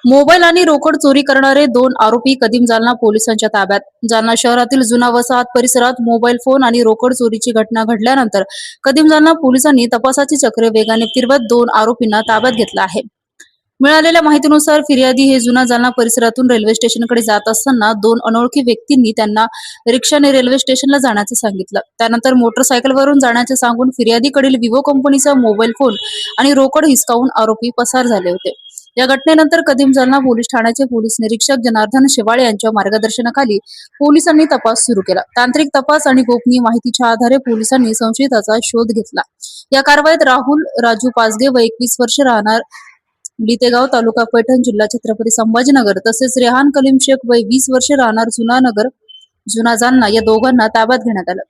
Mobile आणि रोकड चोरी करणारे दोन आरोपी कदीम जालना पोलिसांच्या ताब्यात. जालना शहरातील जुना वसाहत परिसरात मोबाईल फोन आणि रोकड चोरीची घटना घडल्यानंतर कदीम जालना पोलिसांनी तपासाची चक्रे वेगाने फिरवत दोन आरोपींना ताब्यात घेतलं आहे. मिळालेल्या माहितीनुसार फिर्यादी हे जुना जालना परिसरातून रेल्वे स्टेशनकडे जात असताना दोन अनोळखी व्यक्तींनी त्यांना रिक्षाने रेल्वे स्टेशनला जाण्याचे सांगितलं. त्यानंतर मोटरसायकलवरून जाण्याचे सांगून फिर्यादीकडील विवो कंपनीचा मोबाईल फोन आणि रोकड हिसकावून आरोपी पसार झाले होते. या घटनेनंतर कदीम जालना पोलीस ठाण्याचे पोलीस निरीक्षक जनार्दन शेवाळे यांच्या मार्गदर्शनाखाली पोलिसांनी तपास सुरू केला. तांत्रिक तपास आणि गोपनीय माहितीच्या आधारे पोलिसांनी संशयिताचा शोध घेतला. या कारवाईत राहुल राजू पाचगे व 21 वर्ष राहणार लितेगाव तालुका पैठण जिल्हा छत्रपती संभाजीनगर तसेच रेहान कलीम शेख वय 20 वर्ष राहणार जुना जालना या दोघांना ताब्यात घेण्यात आलं.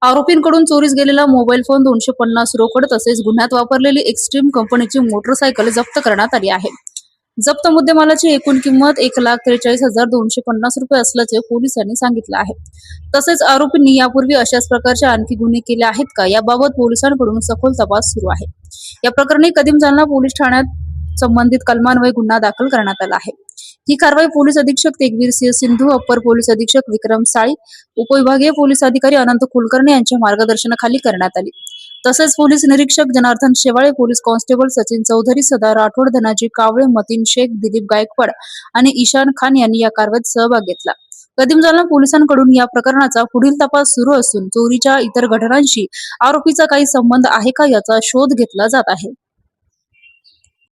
आरोपींकडून चोरीस गेलेला मोबाईल फोन 250 रोकड तसेच गुन्ह्यात वापरलेली एक्स्ट्रीम कंपनीची मोटरसायकल जप्त करण्यात आली आहे. जप्त मुद्देमालाची एकूण किंमत 1,43,250 रुपये असल्याचे पोलिसांनी सांगितलं आहे. तसेच आरोपींनी यापूर्वी अशाच प्रकारचे आणखी गुन्हे केले आहेत का याबाबत पोलिसांकडून सखोल तपास सुरू आहे. या प्रकरणी कदीम जालना पोलीस ठाण्यात संबंधित कलमान्वये गुन्हा दाखल करण्यात आला आहे. ही कारवाई पोलीस अधीक्षक तेगवीर सिंह सिंधू, अप्पर पोलीस अधीक्षक विक्रम साळी, उपविभागीय पोलीस अधिकारी अनंत कुलकर्णी यांच्या मार्गदर्शनाखाली करण्यात आली. तसेच पोलीस निरीक्षक जनार्दन शेवाळे, पोलीस कॉन्स्टेबल सचिन चौधरी, सदा राठोड, धनाजी कावळे, मतीन शेख, दिलीप गायकवाड आणि ईशान खान यांनी या कारवाईत सहभाग घेतला. कदीम जालना पोलिसांकडून या प्रकरणाचा पुढील तपास सुरू असून चोरीच्या इतर घटनांशी आरोपीचा काही संबंध आहे का याचा शोध घेतला जात आहे.